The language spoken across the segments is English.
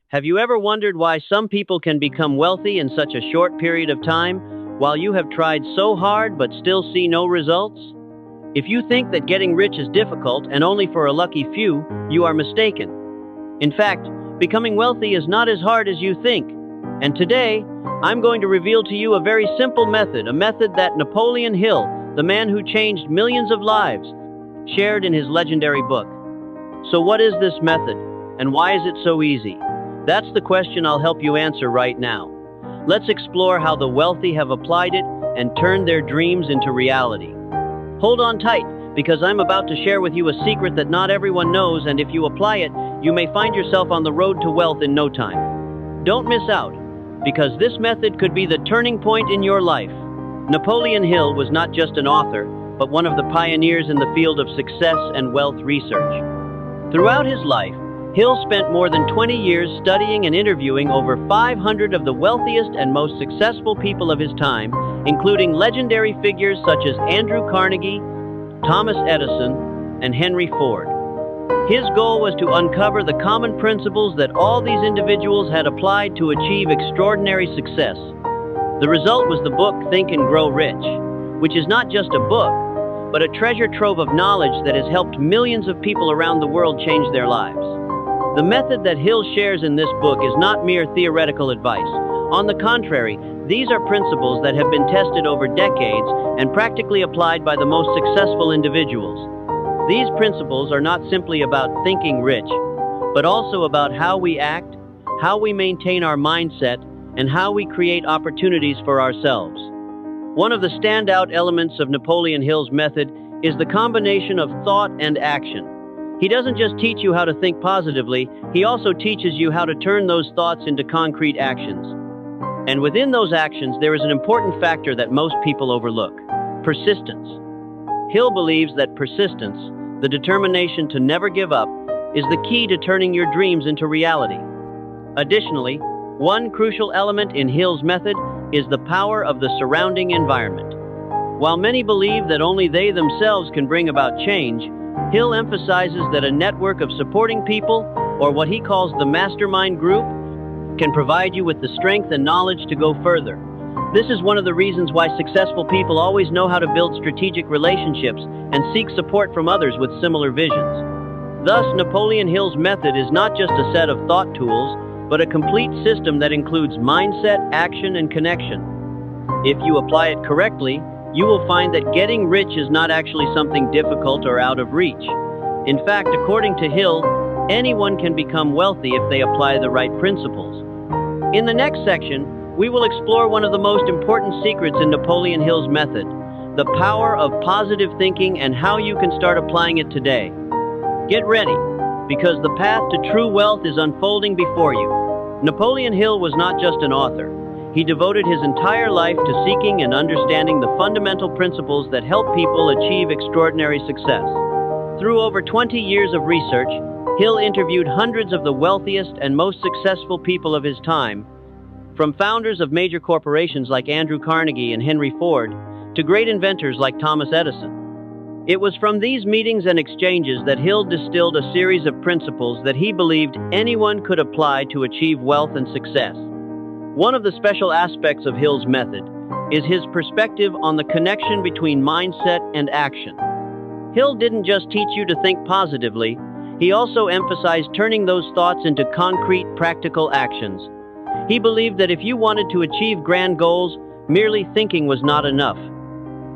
Have you ever wondered why some people can become wealthy in such a short period of time, while you have tried so hard but still see no results? If you think that getting rich is difficult and only for a lucky few, you are mistaken. In fact, becoming wealthy is not as hard as you think. And today, I'm going to reveal to you a very simple method, a method that Napoleon Hill, the man who changed millions of lives, shared in his legendary book. So what is this method, and why is it so easy? That's the question I'll help you answer right now. Let's explore how the wealthy have applied it and turned their dreams into reality. Hold on tight, because I'm about to share with you a secret that not everyone knows, and if you apply it, you may find yourself on the road to wealth in no time. Don't miss out, because this method could be the turning point in your life. Napoleon Hill was not just an author, but one of the pioneers in the field of success and wealth research. Throughout his life, Hill spent more than 20 years studying and interviewing over 500 of the wealthiest and most successful people of his time, including legendary figures such as Andrew Carnegie, Thomas Edison, and Henry Ford. His goal was to uncover the common principles that all these individuals had applied to achieve extraordinary success. The result was the book Think and Grow Rich, which is not just a book, but a treasure trove of knowledge that has helped millions of people around the world change their lives. The method that Hill shares in this book is not mere theoretical advice. On the contrary, these are principles that have been tested over decades and practically applied by the most successful individuals. These principles are not simply about thinking rich, but also about how we act, how we maintain our mindset, and how we create opportunities for ourselves. One of the standout elements of Napoleon Hill's method is the combination of thought and action. He doesn't just teach you how to think positively, he also teaches you how to turn those thoughts into concrete actions. And within those actions, there is an important factor that most people overlook: persistence. Hill believes that persistence, the determination to never give up, is the key to turning your dreams into reality. Additionally, one crucial element in Hill's method is the power of the surrounding environment. While many believe that only they themselves can bring about change, Hill emphasizes that a network of supporting people, or what he calls the mastermind group, can provide you with the strength and knowledge to go further. This is one of the reasons why successful people always know how to build strategic relationships and seek support from others with similar visions. Thus, Napoleon Hill's method is not just a set of thought tools, but a complete system that includes mindset, action, and connection. If you apply it correctly, you will find that getting rich is not actually something difficult or out of reach. In fact, according to Hill, anyone can become wealthy if they apply the right principles. In the next section, we will explore one of the most important secrets in Napoleon Hill's method: the power of positive thinking and how you can start applying it today. Get ready, because the path to true wealth is unfolding before you. Napoleon Hill was not just an author. He devoted his entire life to seeking and understanding the fundamental principles that help people achieve extraordinary success. Through over 20 years of research, Hill interviewed hundreds of the wealthiest and most successful people of his time, from founders of major corporations like Andrew Carnegie and Henry Ford, to great inventors like Thomas Edison. It was from these meetings and exchanges that Hill distilled a series of principles that he believed anyone could apply to achieve wealth and success. One of the special aspects of Hill's method is his perspective on the connection between mindset and action. Hill didn't just teach you to think positively, he also emphasized turning those thoughts into concrete, practical actions. He believed that if you wanted to achieve grand goals, merely thinking was not enough.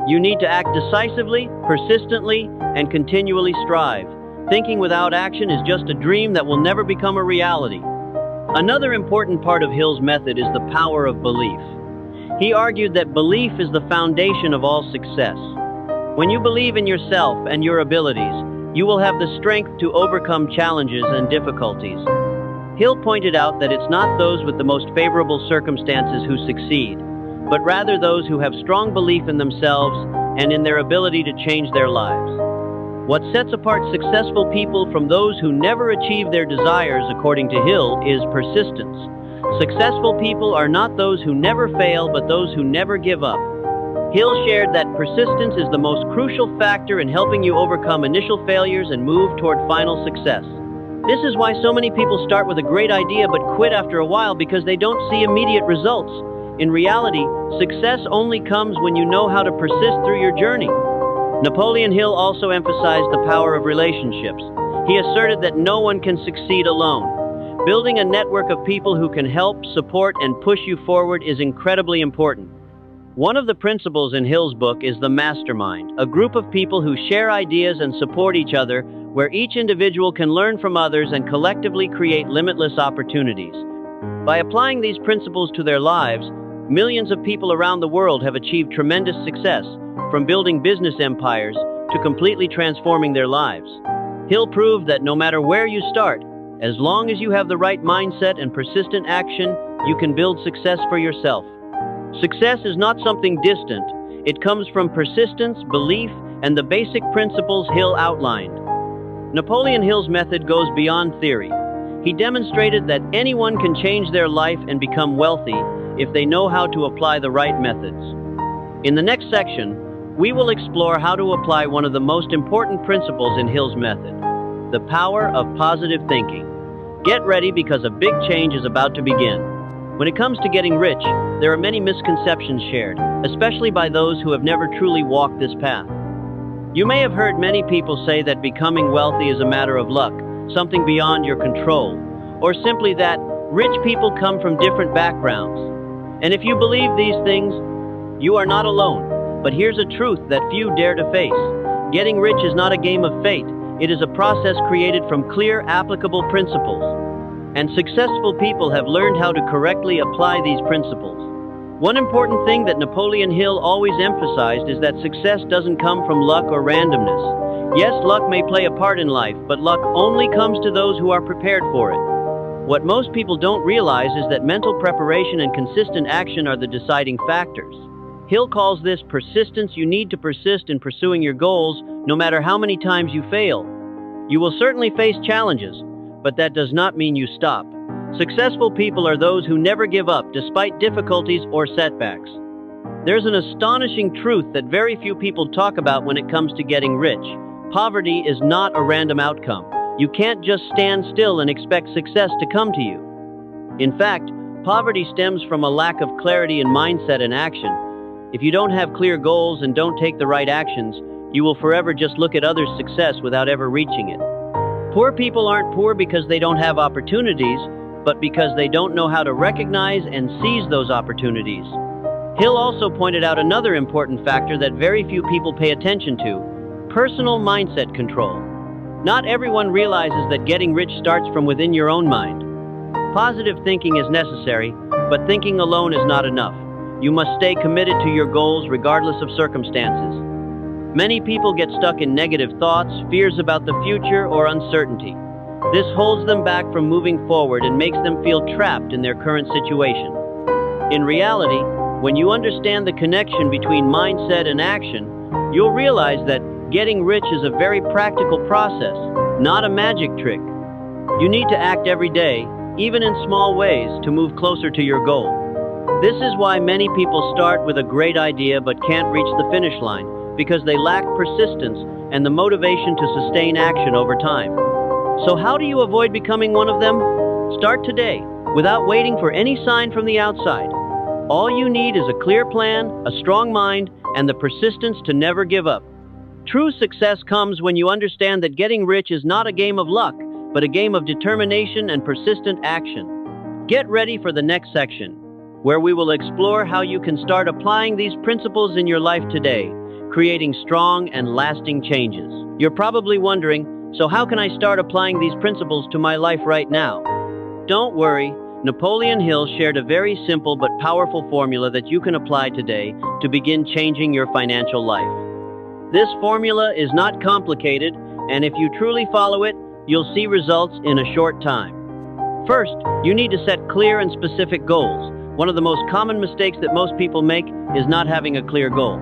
You need to act decisively, persistently, and continually strive. Thinking without action is just a dream that will never become a reality. Another important part of Hill's method is the power of belief. He argued that belief is the foundation of all success. When you believe in yourself and your abilities, you will have the strength to overcome challenges and difficulties. Hill pointed out that it's not those with the most favorable circumstances who succeed, but rather those who have strong belief in themselves and in their ability to change their lives. What sets apart successful people from those who never achieve their desires, according to Hill, is persistence. Successful people are not those who never fail, but those who never give up. Hill shared that persistence is the most crucial factor in helping you overcome initial failures and move toward final success. This is why so many people start with a great idea but quit after a while because they don't see immediate results. In reality, success only comes when you know how to persist through your journey. Napoleon Hill also emphasized the power of relationships. He asserted that no one can succeed alone. Building a network of people who can help, support, and push you forward is incredibly important. One of the principles in Hill's book is the mastermind, a group of people who share ideas and support each other, where each individual can learn from others and collectively create limitless opportunities. By applying these principles to their lives, millions of people around the world have achieved tremendous success, from building business empires to completely transforming their lives. Hill proved that no matter where you start, as long as you have the right mindset and persistent action, you can build success for yourself. Success is not something distant. It comes from persistence, belief, and the basic principles Hill outlined. Napoleon Hill's method goes beyond theory. He demonstrated that anyone can change their life and become wealthy if they know how to apply the right methods. In the next section, we will explore how to apply one of the most important principles in Hill's method, the power of positive thinking. Get ready because a big change is about to begin. When it comes to getting rich, there are many misconceptions shared, especially by those who have never truly walked this path. You may have heard many people say that becoming wealthy is a matter of luck, something beyond your control, or simply that rich people come from different backgrounds. And if you believe these things, you are not alone. But here's a truth that few dare to face. Getting rich is not a game of fate. It is a process created from clear, applicable principles. And successful people have learned how to correctly apply these principles. One important thing that Napoleon Hill always emphasized is that success doesn't come from luck or randomness. Yes, luck may play a part in life, but luck only comes to those who are prepared for it. What most people don't realize is that mental preparation and consistent action are the deciding factors. Hill calls this persistence. You need to persist in pursuing your goals, no matter how many times you fail. You will certainly face challenges, but that does not mean you stop. Successful people are those who never give up despite difficulties or setbacks. There's an astonishing truth that very few people talk about when it comes to getting rich. Poverty is not a random outcome. You can't just stand still and expect success to come to you. In fact, poverty stems from a lack of clarity in mindset and action. If you don't have clear goals and don't take the right actions, you will forever just look at others' success without ever reaching it. Poor people aren't poor because they don't have opportunities, but because they don't know how to recognize and seize those opportunities. Hill also pointed out another important factor that very few people pay attention to: personal mindset control. Not everyone realizes that getting rich starts from within your own mind. Positive thinking is necessary, but thinking alone is not enough. You must stay committed to your goals regardless of circumstances. Many people get stuck in negative thoughts, fears about the future, or uncertainty. This holds them back from moving forward and makes them feel trapped in their current situation. In reality, when you understand the connection between mindset and action, you'll realize that getting rich is a very practical process, not a magic trick. You need to act every day, even in small ways, to move closer to your goal. This is why many people start with a great idea but can't reach the finish line, because they lack persistence and the motivation to sustain action over time. So how do you avoid becoming one of them? Start today, without waiting for any sign from the outside. All you need is a clear plan, a strong mind, and the persistence to never give up. True success comes when you understand that getting rich is not a game of luck, but a game of determination and persistent action. Get ready for the next section, where we will explore how you can start applying these principles in your life today, creating strong and lasting changes. You're probably wondering, so how can I start applying these principles to my life right now? Don't worry, Napoleon Hill shared a very simple but powerful formula that you can apply today to begin changing your financial life. This formula is not complicated, and if you truly follow it, you'll see results in a short time. First, you need to set clear and specific goals. One of the most common mistakes that most people make is not having a clear goal.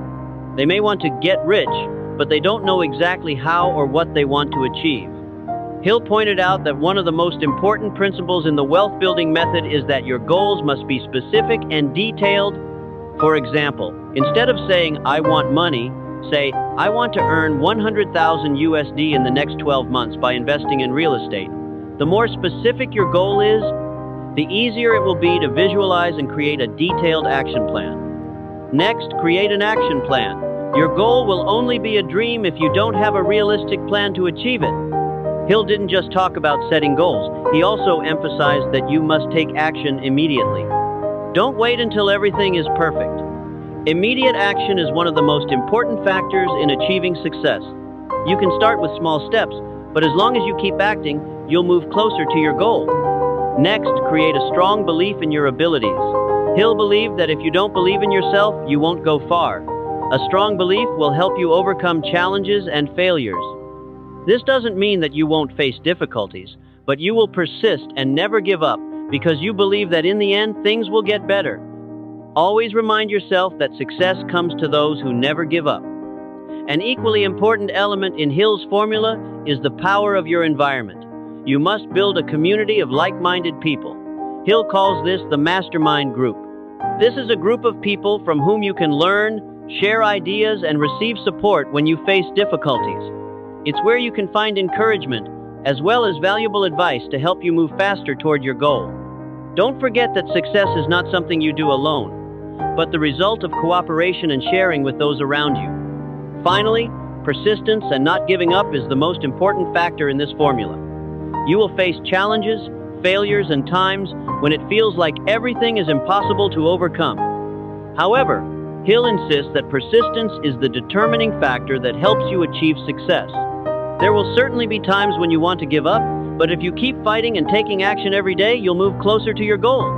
They may want to get rich, but they don't know exactly how or what they want to achieve. Hill pointed out that one of the most important principles in the wealth-building method is that your goals must be specific and detailed. For example, instead of saying, "I want money," say, "I want to earn 100,000 USD in the next 12 months by investing in real estate." The more specific your goal is, the easier it will be to visualize and create a detailed action plan. Next, create an action plan. Your goal will only be a dream if you don't have a realistic plan to achieve it. Hill didn't just talk about setting goals, he also emphasized that you must take action immediately. Don't wait until everything is perfect. Immediate action is one of the most important factors in achieving success. You can start with small steps, but as long as you keep acting, you'll move closer to your goal. Next, create a strong belief in your abilities. Hill believed that if you don't believe in yourself, you won't go far. A strong belief will help you overcome challenges and failures. This doesn't mean that you won't face difficulties, but you will persist and never give up because you believe that in the end, things will get better. Always remind yourself that success comes to those who never give up. An equally important element in Hill's formula is the power of your environment. You must build a community of like-minded people. Hill calls this the mastermind group. This is a group of people from whom you can learn, share ideas, and receive support when you face difficulties. It's where you can find encouragement, as well as valuable advice to help you move faster toward your goal. Don't forget that success is not something you do alone, but the result of cooperation and sharing with those around you. Finally, persistence and not giving up is the most important factor in this formula. You will face challenges, failures, and times when it feels like everything is impossible to overcome. However, Hill insists that persistence is the determining factor that helps you achieve success. There will certainly be times when you want to give up, but if you keep fighting and taking action every day, you'll move closer to your goal.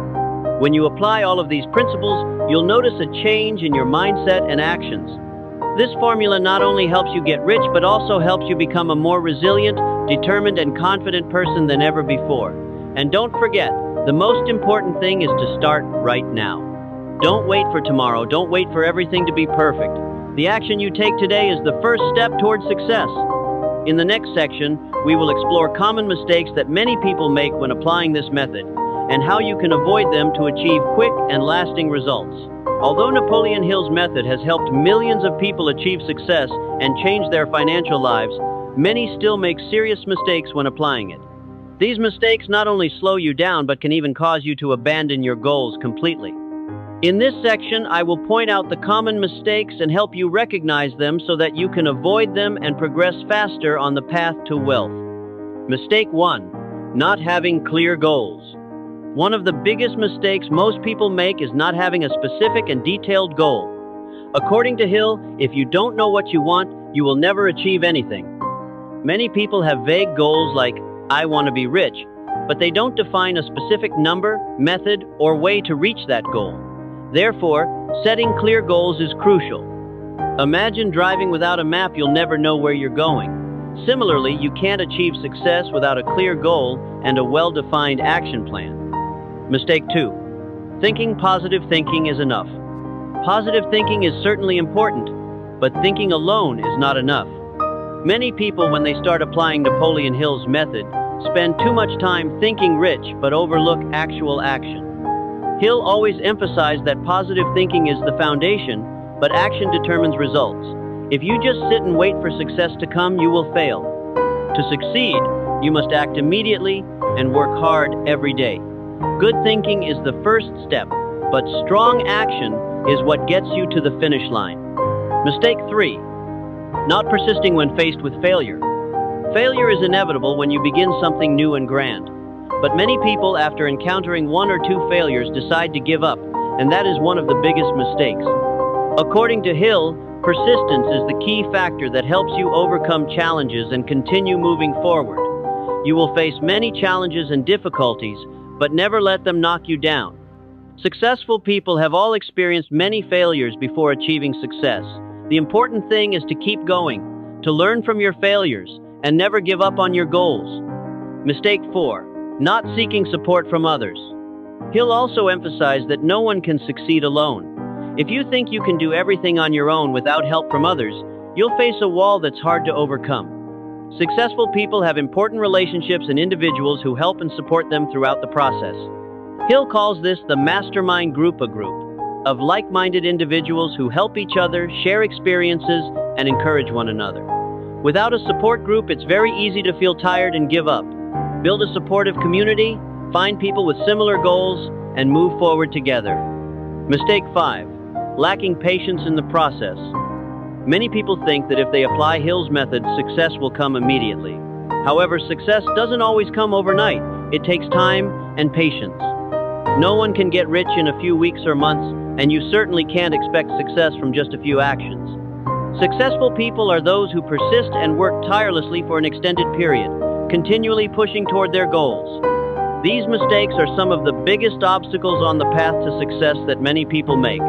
When you apply all of these principles, you'll notice a change in your mindset and actions. This formula not only helps you get rich, but also helps you become a more resilient, determined, and confident person than ever before. And don't forget, the most important thing is to start right now. Don't wait for tomorrow. Don't wait for everything to be perfect. The action you take today is the first step towards success. In the next section, we will explore common mistakes that many people make when applying this method, and how you can avoid them to achieve quick and lasting results. Although Napoleon Hill's method has helped millions of people achieve success and change their financial lives, many still make serious mistakes when applying it. These mistakes not only slow you down, but can even cause you to abandon your goals completely. In this section, I will point out the common mistakes and help you recognize them so that you can avoid them and progress faster on the path to wealth. Mistake 1. Not having clear goals. One of the biggest mistakes most people make is not having a specific and detailed goal. According to Hill, if you don't know what you want, you will never achieve anything. Many people have vague goals like, I want to be rich, but they don't define a specific number, method, or way to reach that goal. Therefore, setting clear goals is crucial. Imagine driving without a map, you'll never know where you're going. Similarly, you can't achieve success without a clear goal and a well-defined action plan. Mistake 2. Thinking positive thinking is enough. Positive thinking is certainly important, but thinking alone is not enough. Many people, when they start applying Napoleon Hill's method, spend too much time thinking rich but overlook actual action. Hill always emphasized that positive thinking is the foundation, but action determines results. If you just sit and wait for success to come, you will fail. To succeed, you must act immediately and work hard every day. Good thinking is the first step, but strong action is what gets you to the finish line. Mistake 3. Not persisting when faced with failure. Failure is inevitable when you begin something new and grand. But many people, after encountering 1 or 2 failures, decide to give up, and that is one of the biggest mistakes. According to Hill, persistence is the key factor that helps you overcome challenges and continue moving forward. You will face many challenges and difficulties, but never let them knock you down. Successful people have all experienced many failures before achieving success. The important thing is to keep going, to learn from your failures, and never give up on your goals. Mistake 4. Not seeking support from others. Hill also emphasized that no one can succeed alone. If you think you can do everything on your own without help from others, you'll face a wall that's hard to overcome. Successful people have important relationships and individuals who help and support them throughout the process. Hill calls this the mastermind group, a group of like-minded individuals who help each other, share experiences, and encourage one another. Without a support group, it's very easy to feel tired and give up. Build a supportive community, find people with similar goals, and move forward together. Mistake 5. Lacking patience in the process. Many people think that if they apply Hill's method, success will come immediately. However, success doesn't always come overnight. It takes time and patience. No one can get rich in a few weeks or months, and you certainly can't expect success from just a few actions. Successful people are those who persist and work tirelessly for an extended period, continually pushing toward their goals. These mistakes are some of the biggest obstacles on the path to success that many people make.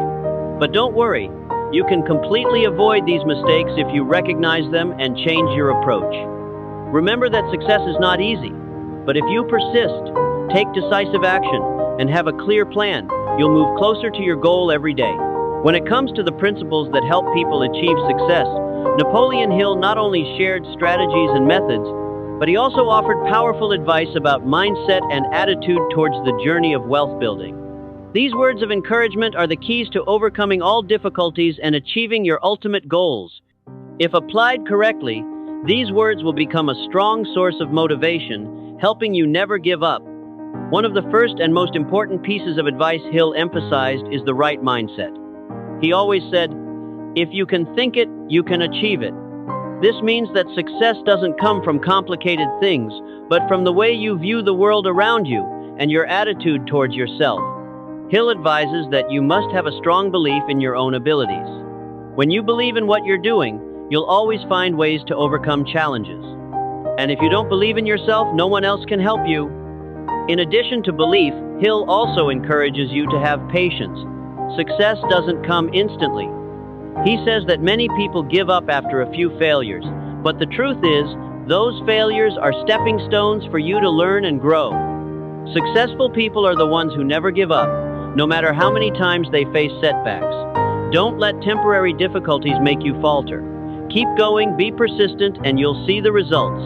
But don't worry, you can completely avoid these mistakes if you recognize them and change your approach. Remember that success is not easy, but if you persist, take decisive action, and have a clear plan, you'll move closer to your goal every day. When it comes to the principles that help people achieve success, Napoleon Hill not only shared strategies and methods, but he also offered powerful advice about mindset and attitude towards the journey of wealth building. These words of encouragement are the keys to overcoming all difficulties and achieving your ultimate goals. If applied correctly, these words will become a strong source of motivation, helping you never give up. One of the first and most important pieces of advice Hill emphasized is the right mindset. He always said, "If you can think it, you can achieve it." This means that success doesn't come from complicated things, but from the way you view the world around you and your attitude towards yourself. Hill advises that you must have a strong belief in your own abilities. When you believe in what you're doing, you'll always find ways to overcome challenges. And if you don't believe in yourself, no one else can help you. In addition to belief, Hill also encourages you to have patience. Success doesn't come instantly. He says that many people give up after a few failures, but the truth is, those failures are stepping stones for you to learn and grow. Successful people are the ones who never give up, no matter how many times they face setbacks. Don't let temporary difficulties make you falter. Keep going, be persistent, and you'll see the results.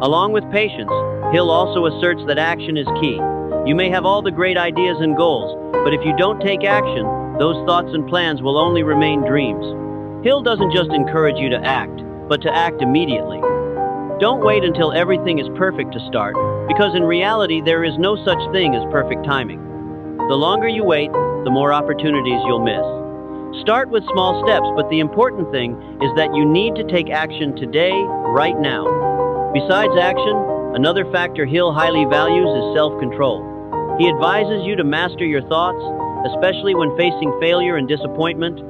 Along with patience, Hill also asserts that action is key. You may have all the great ideas and goals, but if you don't take action, those thoughts and plans will only remain dreams. Hill doesn't just encourage you to act, but to act immediately. Don't wait until everything is perfect to start, because in reality there is no such thing as perfect timing. The longer you wait, the more opportunities you'll miss. Start with small steps, but the important thing is that you need to take action today, right now. Besides action, another factor Hill highly values is self-control. He advises you to master your thoughts, especially when facing failure and disappointment.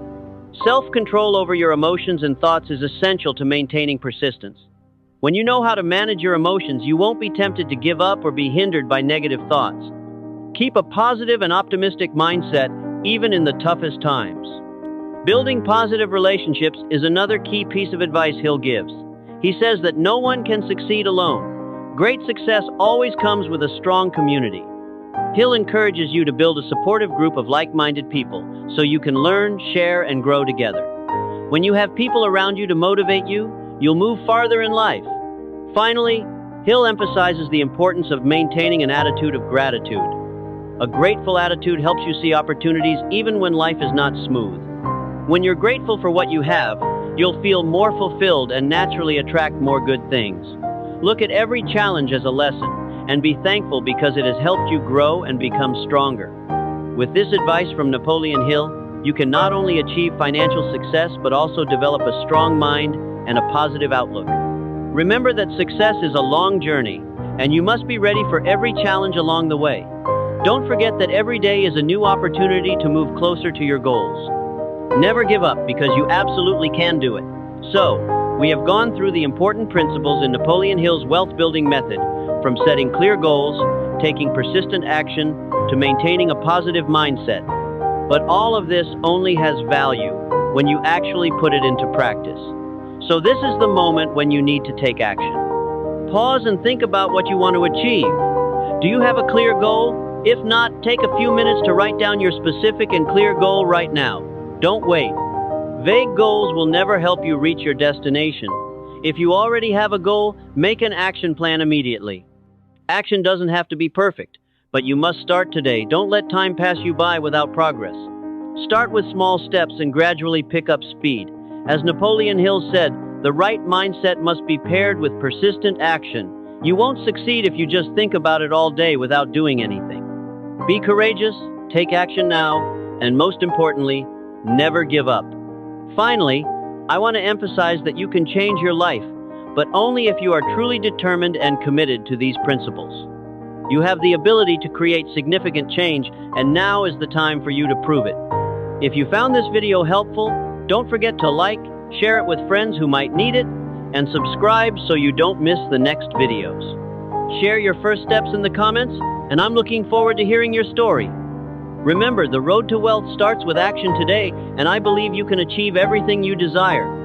Self-control over your emotions and thoughts is essential to maintaining persistence. When you know how to manage your emotions, you won't be tempted to give up or be hindered by negative thoughts. Keep a positive and optimistic mindset, even in the toughest times. Building positive relationships is another key piece of advice Hill gives. He says that no one can succeed alone. Great success always comes with a strong community. Hill encourages you to build a supportive group of like-minded people so you can learn, share, and grow together. When you have people around you to motivate you, you'll move farther in life. Finally, Hill emphasizes the importance of maintaining an attitude of gratitude. A grateful attitude helps you see opportunities even when life is not smooth. When you're grateful for what you have, you'll feel more fulfilled and naturally attract more good things. Look at every challenge as a lesson, and be thankful because it has helped you grow and become stronger. With this advice from Napoleon Hill, you can not only achieve financial success but also develop a strong mind and a positive outlook. Remember that success is a long journey, and you must be ready for every challenge along the way. Don't forget that every day is a new opportunity to move closer to your goals. Never give up, because you absolutely can do it. So, we have gone through the important principles in Napoleon Hill's wealth-building method, from setting clear goals, taking persistent action, to maintaining a positive mindset. But all of this only has value when you actually put it into practice. So this is the moment when you need to take action. Pause and think about what you want to achieve. Do you have a clear goal? If not, take a few minutes to write down your specific and clear goal right now. Don't wait. Vague goals will never help you reach your destination. If you already have a goal, make an action plan immediately. Action doesn't have to be perfect, but you must start today. Don't let time pass you by without progress. Start with small steps and gradually pick up speed. As Napoleon Hill said, the right mindset must be paired with persistent action. You won't succeed if you just think about it all day without doing anything. Be courageous, take action now, and most importantly, never give up. Finally, I want to emphasize that you can change your life, but only if you are truly determined and committed to these principles. You have the ability to create significant change, and now is the time for you to prove it. If you found this video helpful, don't forget to like, share it with friends who might need it, and subscribe so you don't miss the next videos. Share your first steps in the comments, and I'm looking forward to hearing your story. Remember, the road to wealth starts with action today, and I believe you can achieve everything you desire.